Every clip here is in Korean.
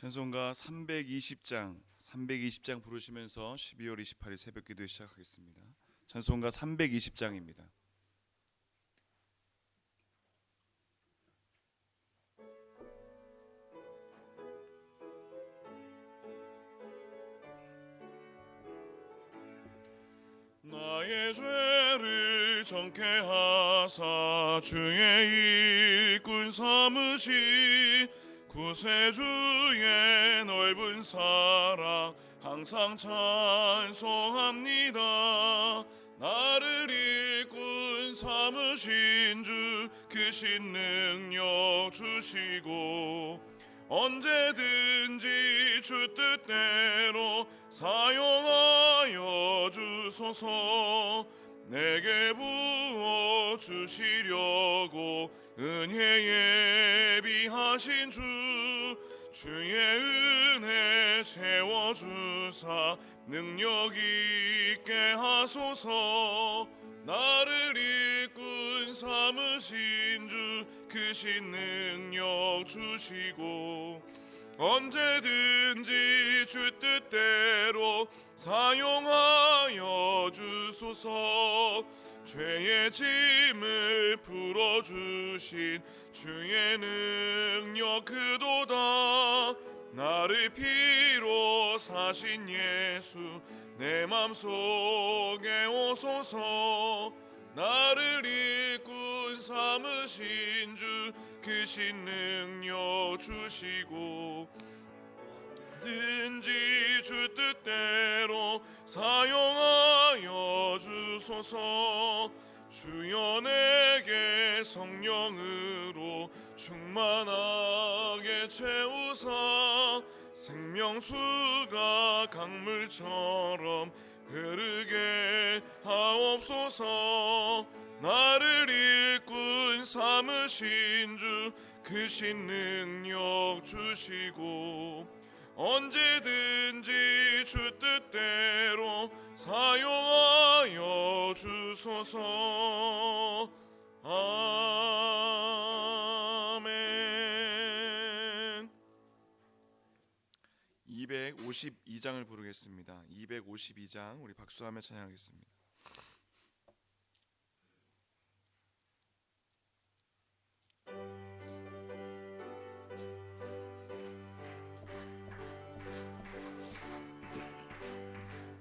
찬송가 320장 부르시면서 12월 28일 새벽기도 시작하겠습니다. 찬송가 320장입니다. 나의 죄를 정케 하사 주의 일꾼 삼으시 구세주의 넓은 사랑 항상 찬송합니다. 나를 일꾼 삼으신 주 크신 능력 주시고 언제든지 주 뜻대로 사용하여 주소서. 내게 부어 주시려고 은혜 예비하신 주 주의 은혜 채워주사 능력 있게 하소서. 나를 일꾼 삼으신 주 크신 능력 주시고 언제든지 주 뜻대로 사용하여 주소서. 죄의 짐을 풀어주신 주의 능력 그도다. 나를 피로 사신 예수 내 맘속에 오소서. 나를 일꾼 삼으신 주 크신 능력 주시고 든지 주 뜻대로 사용하여 주소서. 주여 내게 성령으로 충만하게 채우사 생명수가 강물처럼 흐르게 하옵소서. 나를 일꾼 삼으신 주 크신 능력 주시고 언제든지 주 뜻대로 사용하여 주소서. 아멘. 252장을 부르겠습니다. 252장 우리 박수하며 찬양하겠습니다.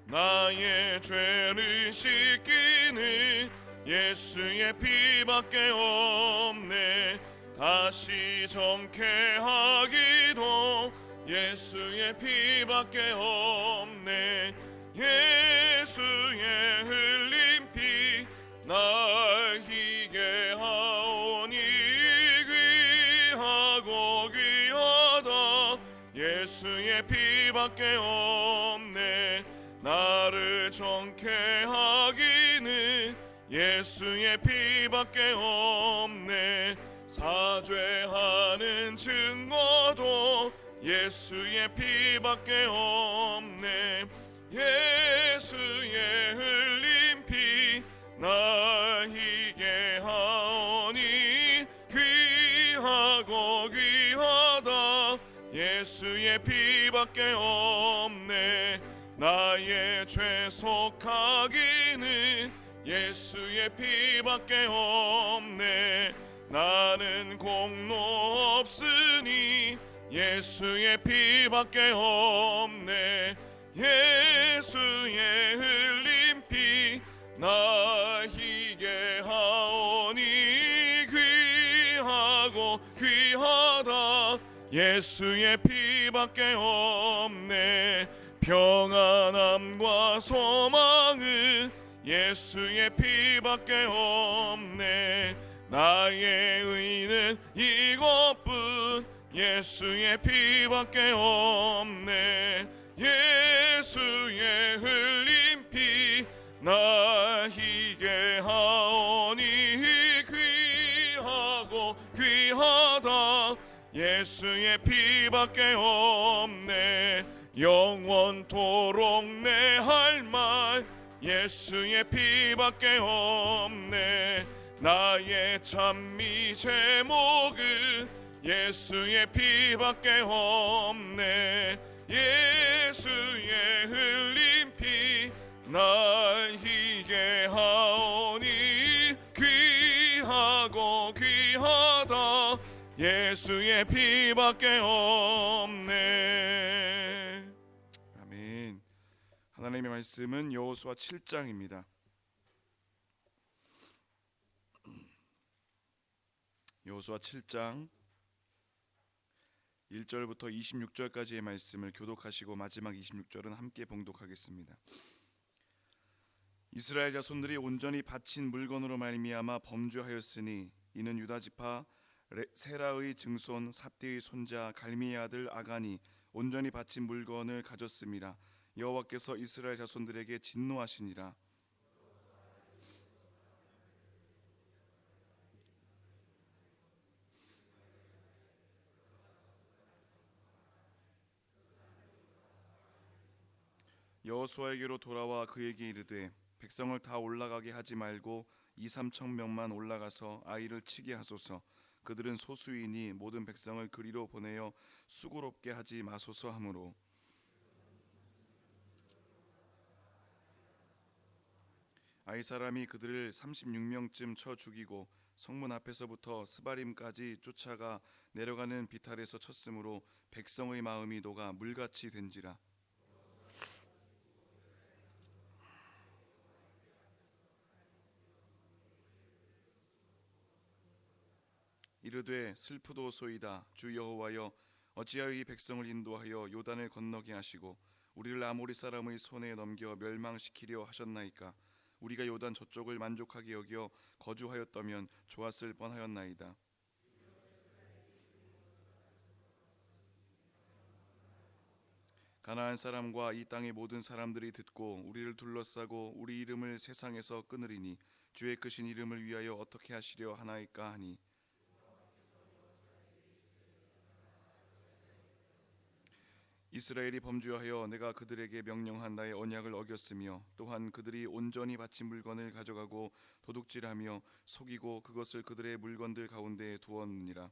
나의 죄를 씻기는 예수의 피밖에 없네. 다시 정케 하기도 예수의 피밖에 없네. 예수의 흘린 피 날 희게 하오니 귀하고 귀하다. 예수의 피밖에 없네. 나를 정케 하기는 예수의 피밖에 없네. 사죄하는 증거도 예수의 피밖에 없네. 예수의 흘린 피 날 희게 하오니 귀하고 귀하다. 예수의 피밖에 없네. 나의 죄 속하기는 예수의 피밖에 없네. 나는 공로 없으니 예수의 피밖에 없네. 예수의 흘린 피 날 희게 하오니 귀하고 귀하다. 예수의 피밖에 없네. 평안함과 소망은 예수의 피밖에 없네. 나의 의는 이것뿐 예수의 피밖에 없네. 예수의 흘린 피 날 희게 하오니 귀하고 귀하다. 예수의 피밖에 없네. 영원토록 내 할 말 예수의 피밖에 없네. 나의 찬미 제목은 예수의 피밖에 없네. 예수의 흘린 피 날 희게 하오니 귀하고 귀하다. 예수의 피밖에 없네. 아멘. 하나님의 말씀은 여호수아 7장입니다. 여호수아 7장 1절부터 26절까지의 말씀을 교독하시고 마지막 26절은 함께 봉독하겠습니다. 이스라엘 자손들이 온전히 바친 물건으로 말미암아 범죄하였으니 이는 유다 지파 세라의 증손 삽디의 손자 갈미의 아들 아간이 온전히 바친 물건을 가졌음이라. 여호와께서 이스라엘 자손들에게 진노하시니라. 여호수아에게로 돌아와 그에게 이르되 백성을 다 올라가게 하지 말고 2-3천 명만 올라가서 아이를 치게 하소서. 그들은 소수이니 모든 백성을 그리로 보내어 수고롭게 하지 마소서 하므로 아이 사람이 그들을 36명쯤 쳐 죽이고 성문 앞에서부터 스바림까지 쫓아가 내려가는 비탈에서 쳤으므로 백성의 마음이 녹아 물같이 된지라. 이르되 슬프도소이다. 주 여호와여 어찌하여 이 백성을 인도하여 요단을 건너게 하시고 우리를 아모리 사람의 손에 넘겨 멸망시키려 하셨나이까. 우리가 요단 저쪽을 만족하게 여겨 거주하였다면 좋았을 뻔하였나이다. 가나안 사람과 이 땅의 모든 사람들이 듣고 우리를 둘러싸고 우리 이름을 세상에서 끊으리니 주의 크신 이름을 위하여 어떻게 하시려 하나이까 하니 이스라엘이 범죄하여 내가 그들에게 명령한 나의 언약을 어겼으며 또한 그들이 온전히 바친 물건을 가져가고 도둑질하며 속이고 그것을 그들의 물건들 가운데 두었느니라.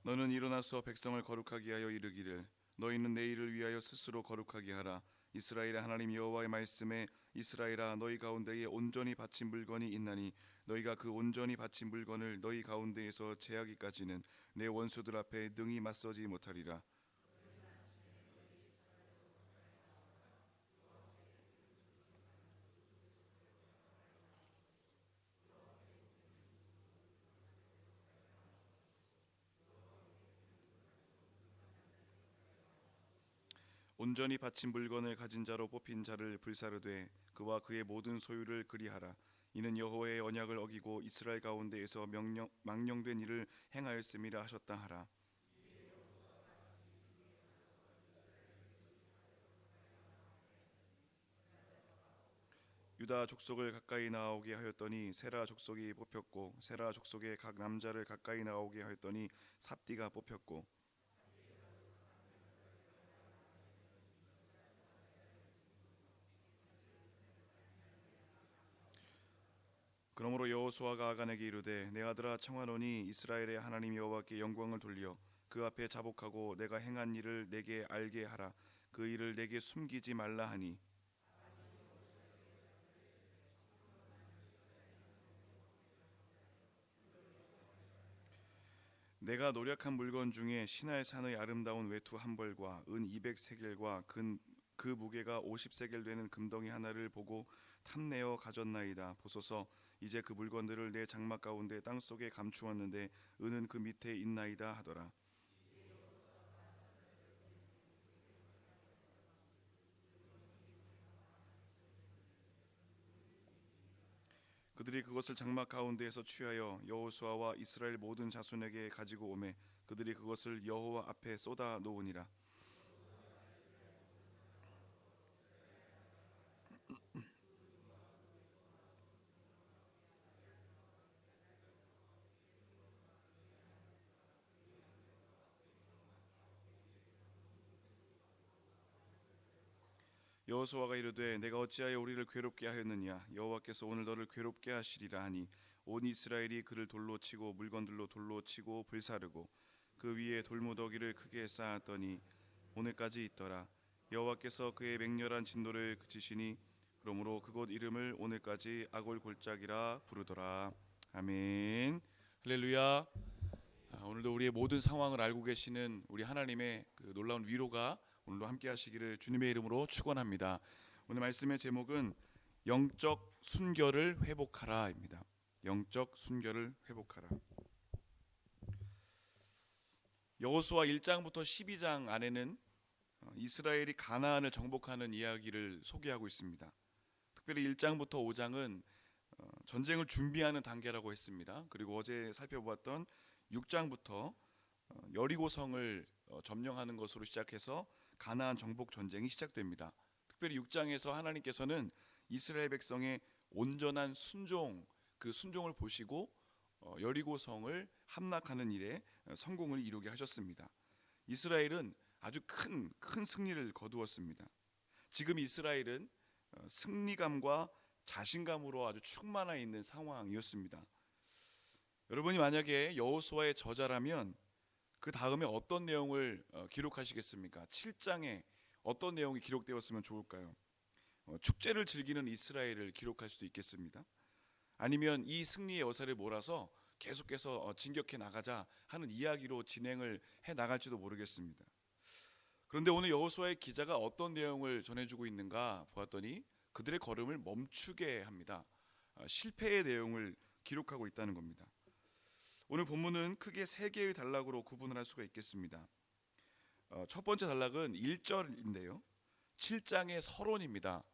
너는 일어나서 백성을 거룩하게 하여 이르기를 너희는 내 일을 위하여 스스로 거룩하게 하라. 이스라엘의 하나님 여호와의 말씀에 이스라엘아 너희 가운데에 온전히 바친 물건이 있나니 너희가 그 온전히 바친 물건을 너희 가운데에서 제하기까지는 내 원수들 앞에 능히 맞서지 못하리라. 온전히 바친 물건을 가진 자로 뽑힌 자를 불사르되 그와 그의 모든 소유를 그리하라. 이는 여호와의 언약을 어기고 이스라엘 가운데에서 망령된 일을 행하였음이라 하셨다 하라. 유다 족속을 가까이 나오게 하였더니 세라 족속이 뽑혔고 세라 족속의 각 남자를 가까이 나오게 하였더니 삽디가 뽑혔고 그러므로 여호수아가 아간에게 이르되 내 아들아 청하노니 이스라엘의 하나님 여호와께 영광을 돌려 그 앞에 자복하고 내가 행한 일을 내게 알게 하라. 그 일을 내게 숨기지 말라 하니 내가 노력한 물건 중에 시날 산의 아름다운 외투 한 벌과 은 200세겔과 그 무게가 50세겔 되는 금덩이 하나를 보고 탐내어 가졌나이다. 보소서 이제 그 물건들을 내 장막 가운데 땅속에 감추었는데 은은 그 밑에 있나이다 하더라. 그들이 그것을 장막 가운데에서 취하여 여호수아와 이스라엘 모든 자손에게 가지고 오매 그들이 그것을 여호와 앞에 쏟아 놓으니라. 여호수아가 이르되 내가 어찌하여 우리를 괴롭게 하였느냐 여호와께서 오늘 너를 괴롭게 하시리라 하니 온 이스라엘이 그를 돌로 치고 물건들로 돌로 치고 불사르고 그 위에 돌무더기를 크게 쌓았더니 오늘까지 있더라. 여호와께서 그의 맹렬한 진노를 그치시니 그러므로 그곳 이름을 오늘까지 아골 골짜기라 부르더라. 아멘. 할렐루야. 오늘도 우리의 모든 상황을 알고 계시는 우리 하나님의 그 놀라운 위로가 오늘도 함께 하시기를 주님의 이름으로 축원합니다. 오늘 말씀의 제목은 영적 순결을 회복하라입니다. 영적 순결을 회복하라. 여호수아 1장부터 12장 안에는 이스라엘이 가나안을 정복하는 이야기를 소개하고 있습니다. 특별히 1장부터 5장은 전쟁을 준비하는 단계라고 했습니다. 그리고 어제 살펴보았던 6장부터 여리고성을 점령하는 것으로 시작해서 가나안 정복 전쟁이 시작됩니다. 특별히 6장에서 하나님께서는 이스라엘 백성의 온전한 순종, 그 순종을 보시고 여리고성을 함락하는 일에 성공을 이루게 하셨습니다. 이스라엘은 아주 큰 승리를 거두었습니다. 지금 이스라엘은 승리감과 자신감으로 아주 충만해 있는 상황이었습니다. 여러분이 만약에 여호수아의 저자라면 그 다음에 어떤 내용을 기록하시겠습니까? 7장에 어떤 내용이 기록되었으면 좋을까요? 축제를 즐기는 이스라엘을 기록할 수도 있겠습니다. 아니면 이 승리의 여사를 몰아서 계속해서 진격해 나가자 하는 이야기로 진행을 해 나갈지도 모르겠습니다. 그런데 오늘 여호수아의 기자가 어떤 내용을 전해주고 있는가 보았더니 그들의 걸음을 멈추게 합니다. 실패의 내용을 기록하고 있다는 겁니다. 오늘 본문은 크게 세 개의 단락으로 구분을 할 수가 있겠습니다. 첫 번째 단락은 1절인데요. 7장의 서론입니다.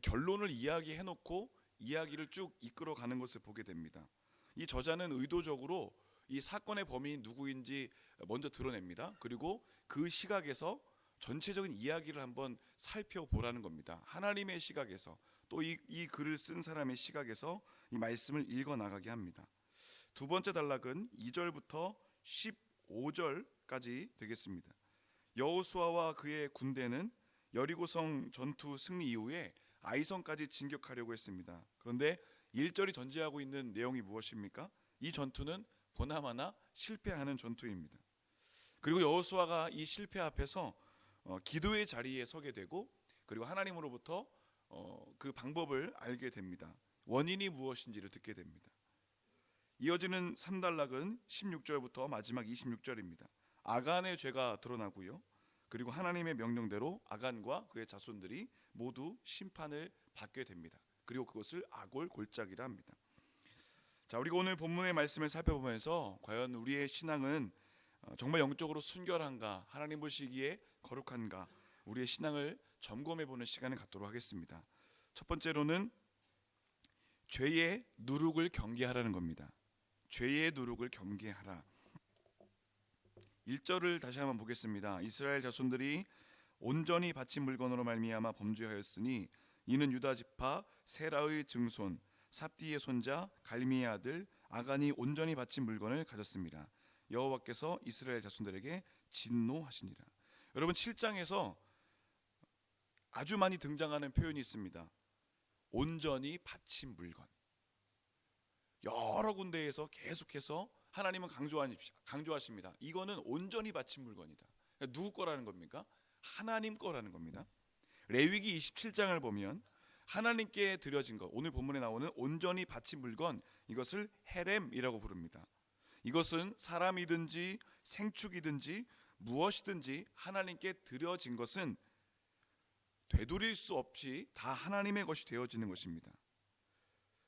결론을 이야기해놓고 이야기를 쭉 이끌어가는 것을 보게 됩니다. 이 저자는 의도적으로 이 사건의 범인이 누구인지 먼저 드러냅니다. 그리고 그 시각에서 전체적인 이야기를 한번 살펴보라는 겁니다. 하나님의 시각에서 또 이 글을 쓴 사람의 시각에서 이 말씀을 읽어나가게 합니다. 두 번째 단락은 2절부터 15절까지 되겠습니다. 여호수아와 그의 군대는 여리고성 전투 승리 이후에 아이성까지 진격하려고 했습니다. 그런데 1절이 전제하고 있는 내용이 무엇입니까? 이 전투는 보나마나 실패하는 전투입니다. 그리고 여호수아가 이 실패 앞에서 기도의 자리에 서게 되고 그리고 하나님으로부터 그 방법을 알게 됩니다. 원인이 무엇인지를 듣게 됩니다. 이어지는 3단락은 16절부터 마지막 26절입니다. 아간의 죄가 드러나고요. 그리고 하나님의 명령대로 아간과 그의 자손들이 모두 심판을 받게 됩니다. 그리고 그것을 아골 골짜기라 합니다. 자, 우리가 오늘 본문의 말씀을 살펴보면서 과연 우리의 신앙은 정말 영적으로 순결한가, 하나님 보시기에 거룩한가, 우리의 신앙을 점검해보는 시간을 갖도록 하겠습니다. 첫 번째로는 죄의 누룩을 경계하라는 겁니다. 죄의 누룩을 경계하라. 1절을 다시 한번 보겠습니다. 이스라엘 자손들이 온전히 바친 물건으로 말미암아 범죄하였으니 이는 유다 지파 세라의 증손 삽디의 손자 갈미의 아들 아간이 온전히 바친 물건을 가졌습니다. 여호와께서 이스라엘 자손들에게 진노하시니라. 여러분 7장에서 아주 많이 등장하는 표현이 있습니다. 온전히 바친 물건. 여러 군데에서 계속해서 하나님은 강조하십니다. 이거는 온전히 바친 물건이다. 그러니까 누구 거라는 겁니까? 하나님 거라는 겁니다. 레위기 27장을 보면 하나님께 드려진 것, 오늘 본문에 나오는 온전히 바친 물건, 이것을 헤렘이라고 부릅니다. 이것은 사람이든지 생축이든지 무엇이든지 하나님께 드려진 것은 되돌릴 수 없이 다 하나님의 것이 되어지는 것입니다.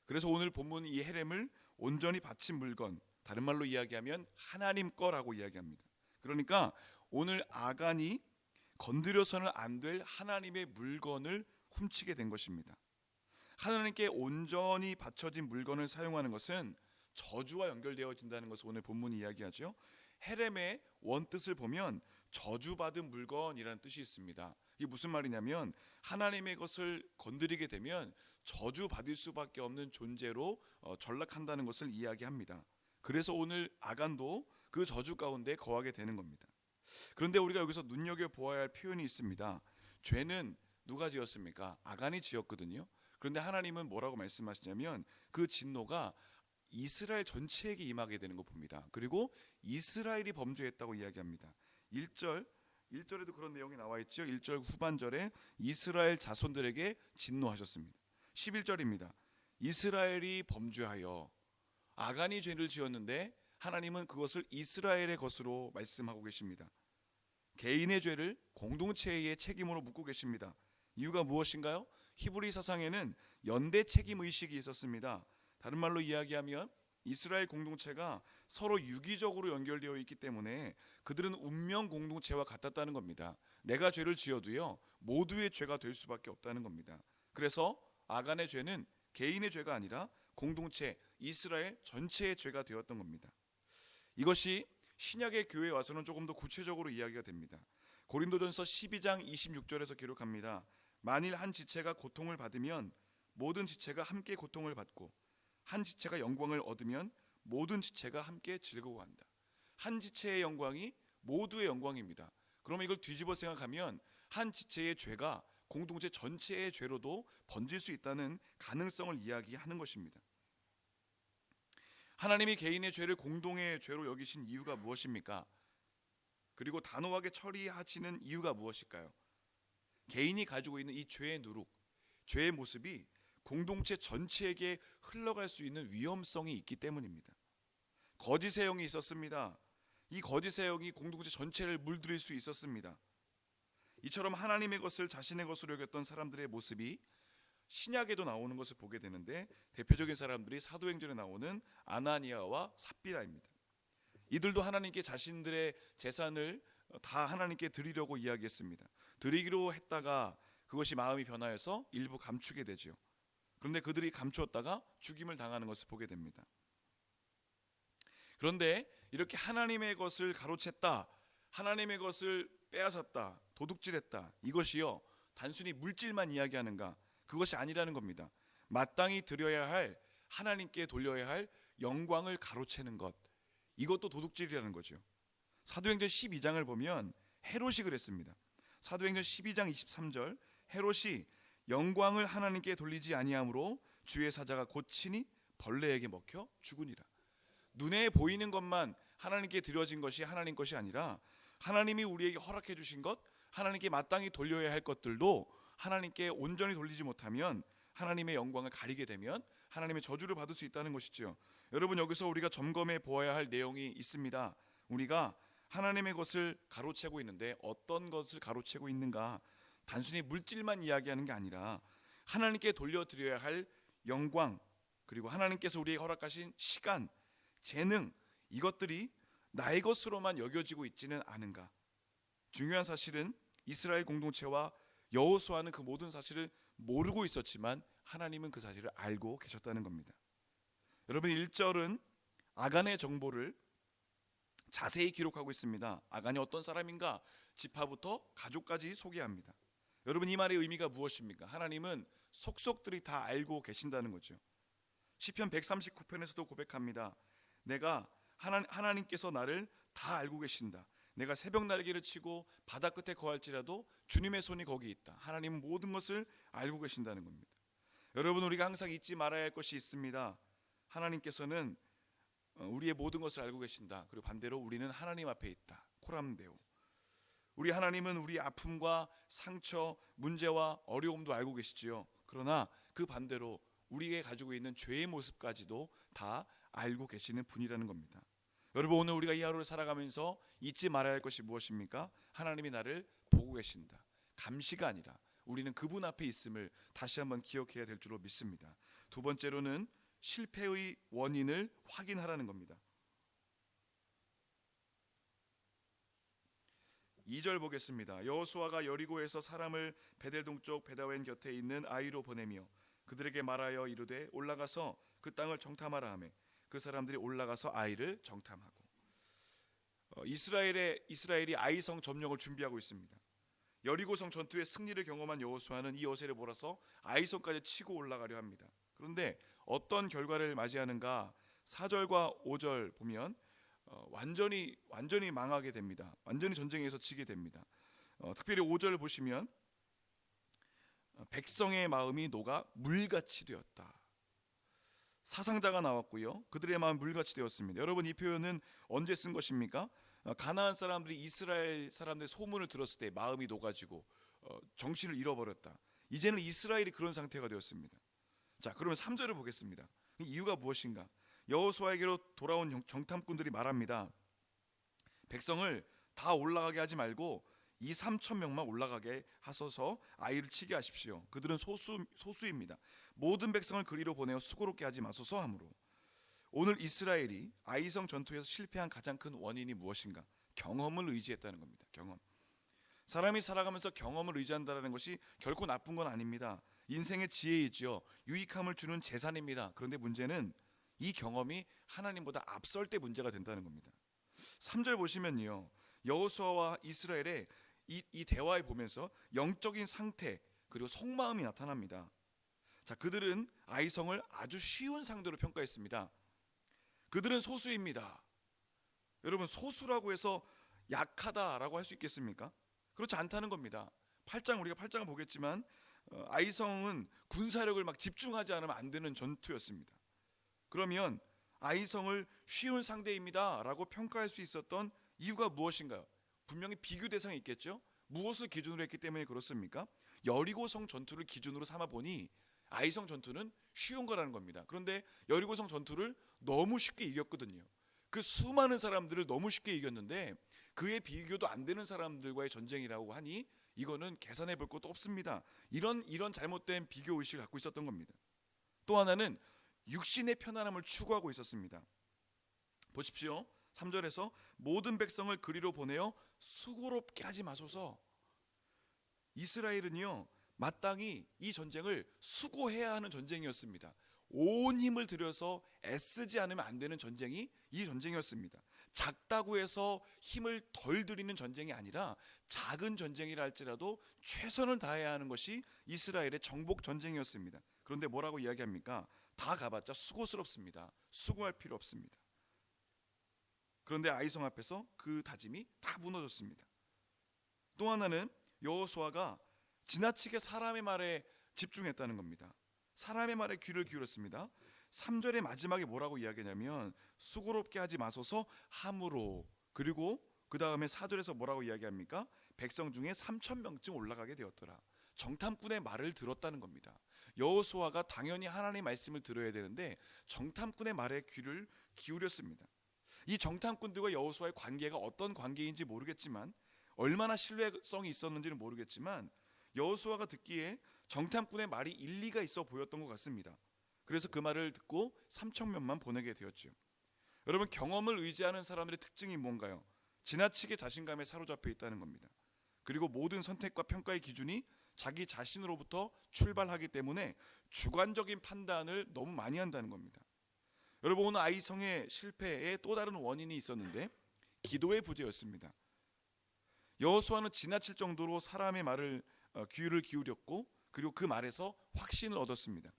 그래서 오늘 본문 이 헤렘을 온전히 바친 물건, 다른 말로 이야기하면 하나님 거라고 이야기합니다. 그러니까 오늘 아간이 건드려서는 안 될 하나님의 물건을 훔치게 된 것입니다. 하나님께 온전히 바쳐진 물건을 사용하는 것은 저주와 연결되어진다는 것을 오늘 본문이 이야기하죠. 헤렘의 원뜻을 보면 저주받은 물건이라는 뜻이 있습니다. 이게 무슨 말이냐면 하나님의 것을 건드리게 되면 저주받을 수밖에 없는 존재로 전락한다는 것을 이야기합니다. 그래서 오늘 아간도 그 저주 가운데 거하게 되는 겁니다. 그런데 우리가 여기서 눈여겨보아야 할 표현이 있습니다. 죄는 누가 지었습니까? 아간이 지었거든요. 그런데 하나님은 뭐라고 말씀하시냐면 그 진노가 이스라엘 전체에게 임하게 되는 거 봅니다. 그리고 이스라엘이 범죄했다고 이야기합니다. 1절에도 그런 내용이 나와 있죠. 1절 후반절에 이스라엘 자손들에게 진노하셨습니다. 11절입니다. 이스라엘이 범죄하여 아간이 죄를 지었는데 하나님은 그것을 이스라엘의 것으로 말씀하고 계십니다. 개인의 죄를 공동체의 책임으로 묻고 계십니다. 이유가 무엇인가요? 히브리 사상에는 연대 책임 의식이 있었습니다. 다른 말로 이야기하면 이스라엘 공동체가 서로 유기적으로 연결되어 있기 때문에 그들은 운명 공동체와 같았다는 겁니다. 내가 죄를 지어도요 모두의 죄가 될 수밖에 없다는 겁니다. 그래서 아간의 죄는 개인의 죄가 아니라 공동체 이스라엘 전체의 죄가 되었던 겁니다. 이것이 신약의 교회에 와서는 조금 더 구체적으로 이야기가 됩니다. 고린도전서 12장 26절에서 기록합니다. 만일 한 지체가 고통을 받으면 모든 지체가 함께 고통을 받고 한 지체가 영광을 얻으면 모든 지체가 함께 즐거워한다. 한 지체의 영광이 모두의 영광입니다. 그러면 이걸 뒤집어 생각하면 한 지체의 죄가 공동체 전체의 죄로도 번질 수 있다는 가능성을 이야기하는 것입니다. 하나님이 개인의 죄를 공동의 죄로 여기신 이유가 무엇입니까? 그리고 단호하게 처리하시는 이유가 무엇일까요? 개인이 가지고 있는 이 죄의 누룩, 죄의 모습이 공동체 전체에게 흘러갈 수 있는 위험성이 있기 때문입니다. 거짓의 영이 있었습니다. 이 거짓의 영이 공동체 전체를 물들일 수 있었습니다. 이처럼 하나님의 것을 자신의 것으로 여겼던 사람들의 모습이 신약에도 나오는 것을 보게 되는데 대표적인 사람들이 사도행전에 나오는 아나니아와 삽비라입니다. 이들도 하나님께 자신들의 재산을 다 하나님께 드리려고 이야기했습니다. 드리기로 했다가 그것이 마음이 변하여서 일부 감추게 되죠. 그런데 그들이 감추었다가 죽임을 당하는 것을 보게 됩니다. 그런데 이렇게 하나님의 것을 가로챘다, 하나님의 것을 빼앗았다, 도둑질했다, 이것이요 단순히 물질만 이야기하는가? 그것이 아니라는 겁니다. 마땅히 드려야 할, 하나님께 돌려야 할 영광을 가로채는 것, 이것도 도둑질이라는 거죠. 사도행전 12장을 보면 헤롯이 그랬습니다. 사도행전 12장 23절, 헤롯이 영광을 하나님께 돌리지 아니함으로 주의 사자가 곧 친히 벌레에게 먹혀 죽으니라. 눈에 보이는 것만 하나님께 드려진 것이 하나님 것이 아니라 하나님이 우리에게 허락해 주신 것, 하나님께 마땅히 돌려야 할 것들도 하나님께 온전히 돌리지 못하면 하나님의 영광을 가리게 되면 하나님의 저주를 받을 수 있다는 것이죠. 여러분, 여기서 우리가 점검해 보아야 할 내용이 있습니다. 우리가 하나님의 것을 가로채고 있는데 어떤 것을 가로채고 있는가? 단순히 물질만 이야기하는 게 아니라 하나님께 돌려드려야 할 영광, 그리고 하나님께서 우리에게 허락하신 시간, 재능, 이것들이 나의 것으로만 여겨지고 있지는 않은가? 중요한 사실은 이스라엘 공동체와 여호수아는 그 모든 사실을 모르고 있었지만 하나님은 그 사실을 알고 계셨다는 겁니다. 여러분, 1절은 아간의 정보를 자세히 기록하고 있습니다. 아간이 어떤 사람인가? 지파부터 가족까지 소개합니다. 여러분, 이 말의 의미가 무엇입니까? 하나님은 속속들이 다 알고 계신다는 거죠. 시편 139편에서도 고백합니다. 내가 하나님께서 나를 다 알고 계신다. 내가 새벽 날개를 치고 바다 끝에 거할지라도 주님의 손이 거기 있다. 하나님은 모든 것을 알고 계신다는 겁니다. 여러분, 우리가 항상 잊지 말아야 할 것이 있습니다. 하나님께서는 우리의 모든 것을 알고 계신다. 그리고 반대로 우리는 하나님 앞에 있다. 코람데오. 우리 하나님은 우리 아픔과 상처, 문제와 어려움도 알고 계시지요. 그러나 그 반대로 우리가 가지고 있는 죄의 모습까지도 다 알고 계시는 분이라는 겁니다. 여러분, 오늘 우리가 이 하루를 살아가면서 잊지 말아야 할 것이 무엇입니까? 하나님이 나를 보고 계신다. 감시가 아니라 우리는 그분 앞에 있음을 다시 한번 기억해야 될 줄로 믿습니다. 두 번째로는 실패의 원인을 확인하라는 겁니다. 2절 보겠습니다. 여호수아가 여리고에서 사람을 베델 동쪽 베다웬 곁에 있는 아이로 보내며 그들에게 말하여 이르되 올라가서 그 땅을 정탐하라 하매 그 사람들이 올라가서 아이를 정탐하고. 이스라엘이 아이성 점령을 준비하고 있습니다. 여리고성 전투의 승리를 경험한 여호수아는 이 여세를 몰아서 아이성까지 치고 올라가려 합니다. 그런데 어떤 결과를 맞이하는가? 4절과 5절 보면 완전히 망하게 됩니다. 완전히 전쟁에서 지게 됩니다. 특별히 5절 보시면 백성의 마음이 녹아 물같이 되었다. 사상자가 나왔고요. 그들의 마음 물같이 되었습니다. 여러분, 이 표현은 언제 쓴 것입니까? 가나안 사람들이 이스라엘 사람들의 소문을 들었을 때 마음이 녹아지고 정신을 잃어버렸다. 이제는 이스라엘이 그런 상태가 되었습니다. 자, 그러면 3절을 보겠습니다. 이유가 무엇인가? 여호수아에게로 돌아온 정탐꾼들이 말합니다. 백성을 다 올라가게 하지 말고 이 3천 명만 올라가게 하소서 아이를 치게 하십시오. 그들은 소수입니다. 모든 백성을 그리로 보내어 수고롭게 하지 마소서 하므로. 오늘 이스라엘이 아이성 전투에서 실패한 가장 큰 원인이 무엇인가? 경험을 의지했다는 겁니다. 경험. 사람이 살아가면서 경험을 의지한다는 것이 결코 나쁜 건 아닙니다. 인생의 지혜이지요. 유익함을 주는 재산입니다. 그런데 문제는 이 경험이 하나님보다 앞설 때 문제가 된다는 겁니다. 3절 보시면요, 여호수아와 이스라엘의 이 대화에 보면서 영적인 상태 그리고 속마음이 나타납니다. 자, 그들은 아이성을 아주 쉬운 상대로 평가했습니다. 그들은 소수입니다. 여러분, 소수라고 해서 약하다라고 할 수 있겠습니까? 그렇지 않다는 겁니다. 우리가 8장을 보겠지만 아이성은 군사력을 막 집중하지 않으면 안 되는 전투였습니다. 그러면 아이성을 쉬운 상대입니다 라고 평가할 수 있었던 이유가 무엇인가요? 분명히 비교 대상이 있겠죠. 무엇을 기준으로 했기 때문에 그렇습니까? 여리고성 전투를 기준으로 삼아 보니 아이성 전투는 쉬운 거라는 겁니다. 그런데 여리고성 전투를 너무 쉽게 이겼거든요. 그 수많은 사람들을 너무 쉽게 이겼는데 그에 비교도 안 되는 사람들과의 전쟁이라고 하니 이거는 계산해 볼 것도 없습니다. 이런 잘못된 비교 의식을 갖고 있었던 겁니다. 또 하나는 육신의 편안함을 추구하고 있었습니다. 보십시오. 3절에서 모든 백성을 그리로 보내어 수고롭게 하지 마소서. 이스라엘은요, 마땅히 이 전쟁을 수고해야 하는 전쟁이었습니다. 온 힘을 들여서 애쓰지 않으면 안 되는 전쟁이 이 전쟁이었습니다. 작다고 해서 힘을 덜 들이는 전쟁이 아니라 작은 전쟁이라 할지라도 최선을 다해야 하는 것이 이스라엘의 정복 전쟁이었습니다. 그런데 뭐라고 이야기합니까? 다 가봤자 수고스럽습니다. 수고할 필요 없습니다. 그런데 아이성 앞에서 그 다짐이 다 무너졌습니다. 또 하나는 여호수아가 지나치게 사람의 말에 집중했다는 겁니다. 사람의 말에 귀를 기울였습니다. 3절의 마지막에 뭐라고 이야기하냐면 수고롭게 하지 마소서 함으로, 그리고 그 다음에 4절에서 뭐라고 이야기합니까? 백성 중에 3천 명쯤 올라가게 되었더라. 정탐꾼의 말을 들었다는 겁니다. 여호수아가 당연히 하나님의 말씀을 들어야 되는데 정탐꾼의 말에 귀를 기울였습니다. 이 정탐꾼들과 여호수아의 관계가 어떤 관계인지 모르겠지만, 얼마나 신뢰성이 있었는지는 모르겠지만, 여호수아가 듣기에 정탐꾼의 말이 일리가 있어 보였던 것 같습니다. 그래서 그 말을 듣고 3천 명만 보내게 되었죠. 여러분, 경험을 의지하는 사람들의 특징이 뭔가요? 지나치게 자신감에 사로잡혀 있다는 겁니다. 그리고 모든 선택과 평가의 기준이 자기 자신으로부터 출발하기 때문에 주관적인 판단을 너무 많이 한다는 겁니다. 여러분, 오늘 아이성의 실패에 또 다른 원인이 있었는데 기도의 부재였습니다. 여호수아는 지나칠 정도로 사람의 말을 귀를 기울였고, 그리고 그 말에서 확신을 얻었습니다.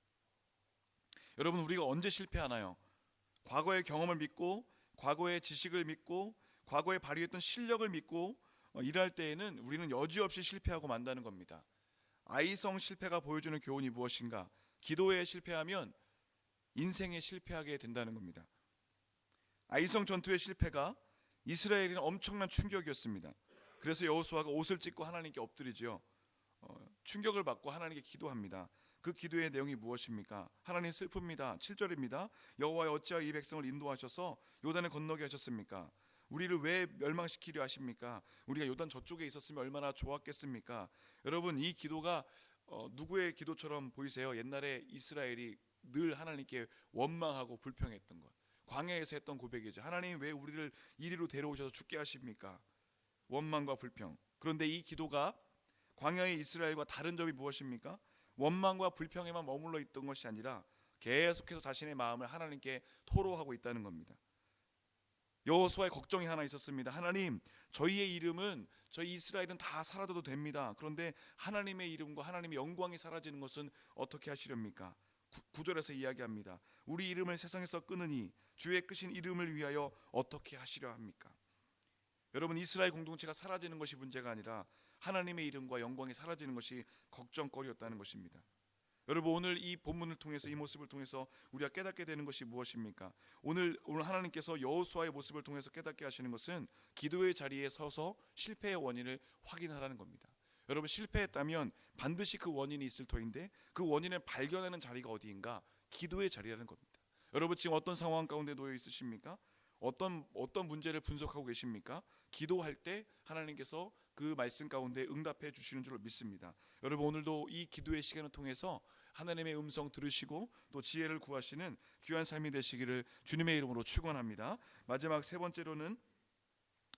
여러분, 우리가 언제 실패하나요? 과거의 경험을 믿고, 과거의 지식을 믿고, 과거에 발휘했던 실력을 믿고 일할 때에는 우리는 여지없이 실패하고 만다는 겁니다. 아이성 실패가 보여주는 교훈이 무엇인가? 기도에 실패하면 인생에 실패하게 된다는 겁니다. 아이성 전투의 실패가 이스라엘에는 엄청난 충격이었습니다. 그래서 여호수아가 옷을 찢고 하나님께 엎드리지요. 충격을 받고 하나님께 기도합니다. 그 기도의 내용이 무엇입니까? 하나님, 슬픕니다. 7절입니다. 여호와여, 어찌하여 이 백성을 인도하셔서 요단을 건너게 하셨습니까? 우리를 왜 멸망시키려 하십니까? 우리가 요단 저쪽에 있었으면 얼마나 좋았겠습니까? 여러분, 이 기도가 누구의 기도처럼 보이세요? 옛날에 이스라엘이 늘 하나님께 원망하고 불평했던 것, 광야에서 했던 고백이죠. 하나님, 왜 우리를 이리로 데려오셔서 죽게 하십니까? 원망과 불평. 그런데 이 기도가 광야의 이스라엘과 다른 점이 무엇입니까? 원망과 불평에만 머물러 있던 것이 아니라 계속해서 자신의 마음을 하나님께 토로하고 있다는 겁니다. 여호수아의 걱정이 하나 있었습니다. 하나님, 저희 이스라엘은 다 사라져도 됩니다. 그런데 하나님의 이름과 하나님의 영광이 사라지는 것은 어떻게 하시렵니까? 9절에서 이야기합니다. 우리 이름을 세상에서 끊으니 주의 크신 이름을 위하여 어떻게 하시려 합니까? 여러분, 이스라엘 공동체가 사라지는 것이 문제가 아니라 하나님의 이름과 영광이 사라지는 것이 걱정거리였다는 것입니다. 여러분, 오늘 이 본문을 통해서, 이 모습을 통해서 우리가 깨닫게 되는 것이 무엇입니까? 오늘 하나님께서 여호수아의 모습을 통해서 깨닫게 하시는 것은 기도의 자리에 서서 실패의 원인을 확인하라는 겁니다. 여러분, 실패했다면 반드시 그 원인이 있을 터인데 그 원인을 발견하는 자리가 어디인가? 기도의 자리라는 겁니다. 여러분, 지금 어떤 상황 가운데 놓여 있으십니까? 어떤 문제를 분석하고 계십니까? 기도할 때 하나님께서 그 말씀 가운데 응답해 주시는 줄 믿습니다. 여러분, 오늘도 이 기도의 시간을 통해서 하나님의 음성 들으시고 또 지혜를 구하시는 귀한 삶이 되시기를 주님의 이름으로 축원합니다. 마지막 세 번째로는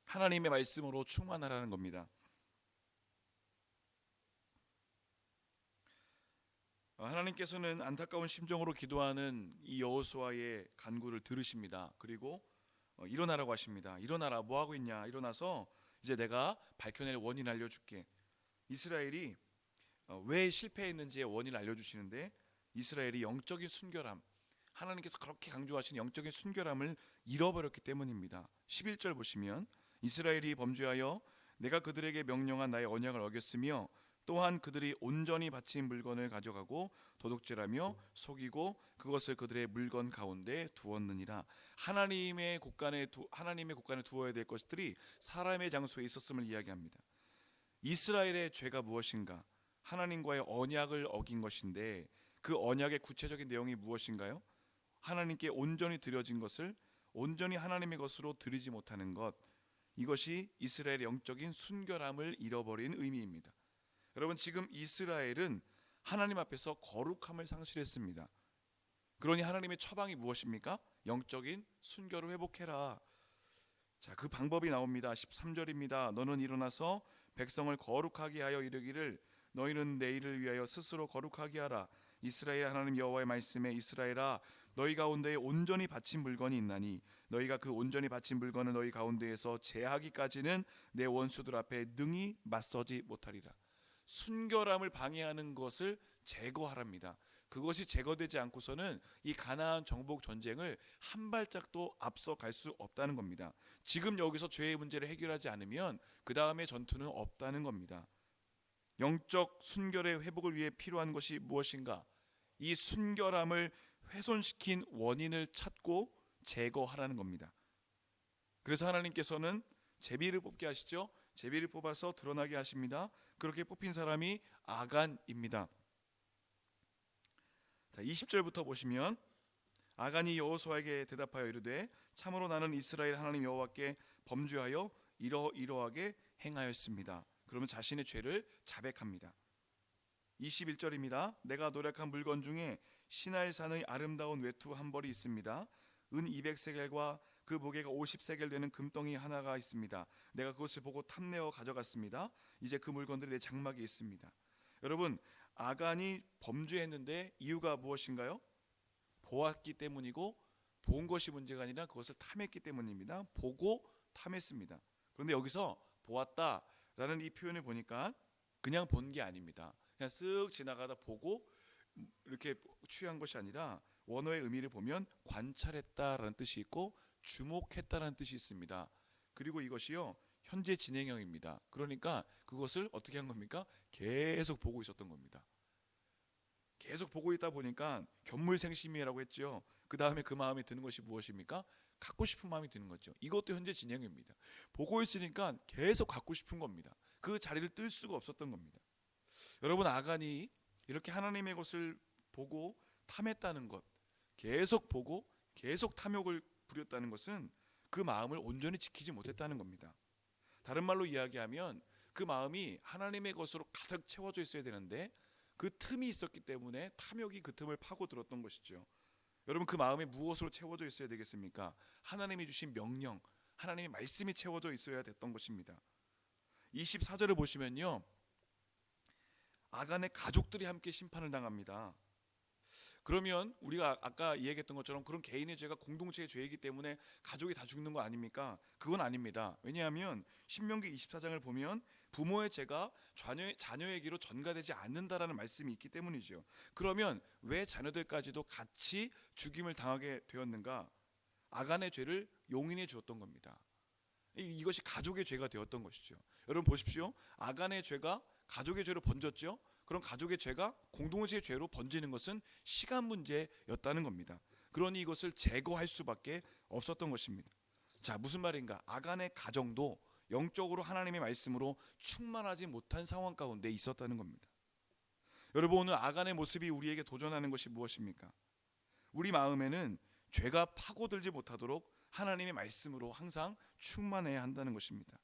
하나님의 말씀으로 충만하라는 겁니다. 하나님께서는 안타까운 심정으로 기도하는 이 여호수아의 간구를 들으십니다. 그리고 일어나라고 하십니다. 일어나라, 뭐하고 있냐? 일어나서 이제 내가 밝혀낼 원인 알려줄게. 이스라엘이 왜 실패했는지의 원인을 알려주시는데, 이스라엘이 영적인 순결함, 하나님께서 그렇게 강조하신 영적인 순결함을 잃어버렸기 때문입니다. 11절 보시면, 이스라엘이 범죄하여 내가 그들에게 명령한 나의 언약을 어겼으며 또한 그들이 온전히 바친 물건을 가져가고 도둑질하며 속이고 그것을 그들의 물건 가운데 두었느니라. 하나님의 곳간에 두어야 될 것들이 사람의 장소에 있었음을 이야기합니다. 이스라엘의 죄가 무엇인가? 하나님과의 언약을 어긴 것인데, 그 언약의 구체적인 내용이 무엇인가요? 하나님께 온전히 드려진 것을 온전히 하나님의 것으로 드리지 못하는 것, 이것이 이스라엘의 영적인 순결함을 잃어버린 의미입니다. 여러분, 지금 이스라엘은 하나님 앞에서 거룩함을 상실했습니다. 그러니 하나님의 처방이 무엇입니까? 영적인 순결을 회복해라. 자, 그 방법이 나옵니다. 13절입니다. 너는 일어나서 백성을 거룩하게 하여 이르기를 너희는 내일을 위하여 스스로 거룩하게 하라. 이스라엘 하나님 여호와의 말씀에 이스라엘아, 너희 가운데에 온전히 바친 물건이 있나니 너희가 그 온전히 바친 물건을 너희 가운데에서 제하기까지는 내 원수들 앞에 능히 맞서지 못하리라. 순결함을 방해하는 것을 제거하랍니다. 그것이 제거되지 않고서는 이 가나안 정복 전쟁을 한 발짝도 앞서 갈 수 없다는 겁니다. 지금 여기서 죄의 문제를 해결하지 않으면 그 다음에 전투는 없다는 겁니다. 영적 순결의 회복을 위해 필요한 것이 무엇인가? 이 순결함을 훼손시킨 원인을 찾고 제거하라는 겁니다. 그래서 하나님께서는 제비를 뽑게 하시죠. 제비를 뽑아서 드러나게 하십니다. 그렇게 뽑힌 사람이 아간입니다. 자, 20절부터 보시면, 아간이 여호수아에게 대답하여 이르되 참으로 나는 이스라엘 하나님 여호와께 범죄하여 이러하게 행하였습니다. 그러면 자신의 죄를 자백합니다. 21절입니다. 내가 노력한 물건 중에 시날산의 아름다운 외투 한 벌이 있습니다. 은 200세겔과 그 무게가 50세겔 되는 금덩이 하나가 있습니다. 내가 그것을 보고 탐내어 가져갔습니다. 이제 그 물건들이 내 장막에 있습니다. 여러분, 아간이 범죄했는데 이유가 무엇인가요? 보았기 때문이고, 본 것이 문제가 아니라 그것을 탐했기 때문입니다. 보고 탐했습니다. 그런데 여기서 보았다라는 이 표현을 보니까 그냥 본 게 아닙니다. 그냥 쓱 지나가다 보고 이렇게 취한 것이 아니라 원어의 의미를 보면 관찰했다라는 뜻이 있고 주목했다라는 뜻이 있습니다. 그리고 이것이요, 현재 진행형입니다. 그러니까 그것을 어떻게 한 겁니까? 계속 보고 있었던 겁니다. 계속 보고 있다 보니까 견물생심이라고 했죠. 그 다음에 그 마음에 드는 것이 무엇입니까? 갖고 싶은 마음이 드는 거죠. 이것도 현재 진행입니다. 보고 있으니까 계속 갖고 싶은 겁니다. 그 자리를 뜰 수가 없었던 겁니다. 여러분, 아간이 이렇게 하나님의 것을 보고 탐했다는 것, 계속 보고 계속 탐욕을 부렸다는 것은 그 마음을 온전히 지키지 못했다는 겁니다. 다른 말로 이야기하면 그 마음이 하나님의 것으로 가득 채워져 있어야 되는데 그 틈이 있었기 때문에 탐욕이 그 틈을 파고들었던 것이죠. 여러분, 그 마음이 무엇으로 채워져 있어야 되겠습니까? 하나님이 주신 명령, 하나님의 말씀이 채워져 있어야 됐던 것입니다. 24절을 보시면요, 아간의 가족들이 함께 심판을 당합니다. 그러면 우리가 아까 이야기했던 것처럼 그런 개인의 죄가 공동체의 죄이기 때문에 가족이 다 죽는 거 아닙니까? 그건 아닙니다. 왜냐하면 신명기 24장을 보면 부모의 죄가 자녀에게로 전가되지 않는다라는 말씀이 있기 때문이죠. 그러면 왜 자녀들까지도 같이 죽임을 당하게 되었는가? 아간의 죄를 용인해 주었던 겁니다. 이것이 가족의 죄가 되었던 것이죠. 여러분 보십시오. 아간의 죄가 가족의 죄로 번졌죠. 그럼 가족의 죄가 공동체의 죄로 번지는 것은 시간 문제였다는 겁니다. 그러니 이것을 제거할 수밖에 없었던 것입니다. 자, 무슨 말인가? 아간의 가정도 영적으로 하나님의 말씀으로 충만하지 못한 상황 가운데 있었다는 겁니다. 여러분, 오늘 아간의 모습이 우리에게 도전하는 것이 무엇입니까? 우리 마음에는 죄가 파고들지 못하도록 하나님의 말씀으로 항상 충만해야 한다는 것입니다.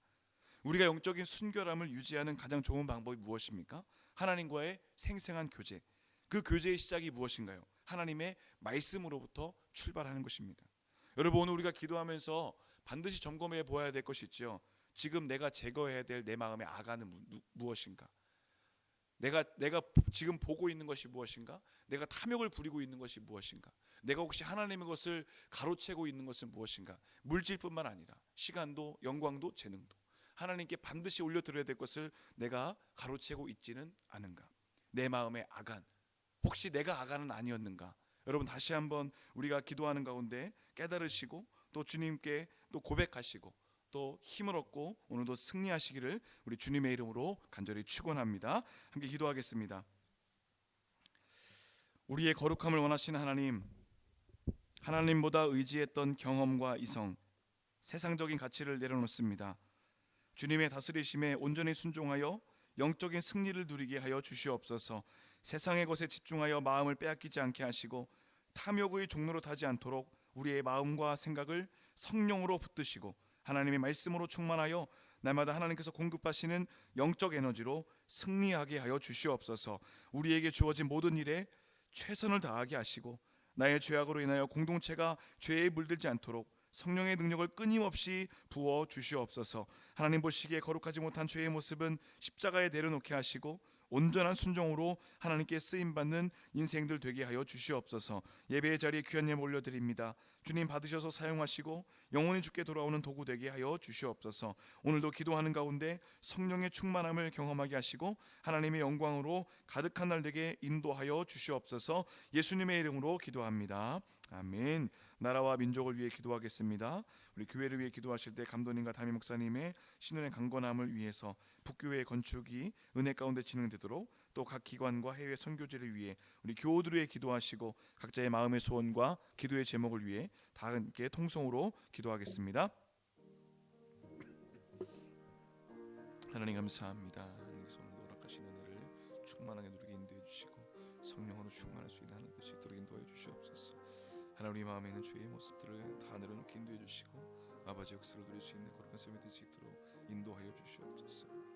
우리가 영적인 순결함을 유지하는 가장 좋은 방법이 무엇입니까? 하나님과의 생생한 교제. 그 교제의 시작이 무엇인가요? 하나님의 말씀으로부터 출발하는 것입니다. 여러분, 오늘 우리가 기도하면서 반드시 점검해 보아야 될 것이 있죠. 지금 내가 제거해야 될 내 마음의 아간은 무엇인가? 내가 지금 보고 있는 것이 무엇인가? 내가 탐욕을 부리고 있는 것이 무엇인가? 내가 혹시 하나님의 것을 가로채고 있는 것은 무엇인가? 물질뿐만 아니라 시간도, 영광도, 재능도 하나님께 반드시 올려드려야 될 것을 내가 가로채고 있지는 않은가? 내 마음의 아간, 혹시 내가 아간은 아니었는가? 여러분, 다시 한번 우리가 기도하는 가운데 깨달으시고 또 주님께 또 고백하시고 또 힘을 얻고 오늘도 승리하시기를 우리 주님의 이름으로 간절히 축원합니다. 함께 기도하겠습니다. 우리의 거룩함을 원하시는 하나님, 하나님보다 의지했던 경험과 이성, 세상적인 가치를 내려놓습니다. 주님의 다스리심에 온전히 순종하여 영적인 승리를 누리게 하여 주시옵소서. 세상의 것에 집중하여 마음을 빼앗기지 않게 하시고 탐욕의 종로로 타지 않도록 우리의 마음과 생각을 성령으로 붙드시고 하나님의 말씀으로 충만하여 날마다 하나님께서 공급하시는 영적 에너지로 승리하게 하여 주시옵소서. 우리에게 주어진 모든 일에 최선을 다하게 하시고 나의 죄악으로 인하여 공동체가 죄에 물들지 않도록 성령의 능력을 끊임없이 부어 주시옵소서. 하나님 보시기에 거룩하지 못한 죄의 모습은 십자가에 내려놓게 하시고 온전한 순종으로 하나님께 쓰임받는 인생들 되게 하여 주시옵소서. 예배의 자리에 귀한 예물 올려드립니다. 주님 받으셔서 사용하시고 영원히 주께 돌아오는 도구 되게 하여 주시옵소서. 오늘도 기도하는 가운데 성령의 충만함을 경험하게 하시고 하나님의 영광으로 가득한 날 되게 인도하여 주시옵소서. 예수님의 이름으로 기도합니다. 아멘. 나라와 민족을 위해 기도하겠습니다. 우리 교회를 위해 기도하실 때 감독님과 담임 목사님의 신원의 강건함을 위해서 북교회 건축이 은혜 가운데 진행되도록 또 각 기관과 해외 선교지를 위해 우리 교우들을 위해 기도하시고 각자의 마음의 소원과 기도의 제목을 위해 다 함께 통성으로 기도하겠습니다. 하나님 감사합니다. 하나님께서 오늘 허락하신 은혜를 충만하게 누리게 인도해 주시고 성령으로 충만할 수 있는 하나님 될 수 있도록 인도해 주시옵소서. 하나님, 우리 마음에 있는 죄의 모습들을 다 내려놓게 인도해 주시고 아버지 역사를 누릴 수 있는 거룩한 삶이 될 수 있도록 인도하여 주시옵소서.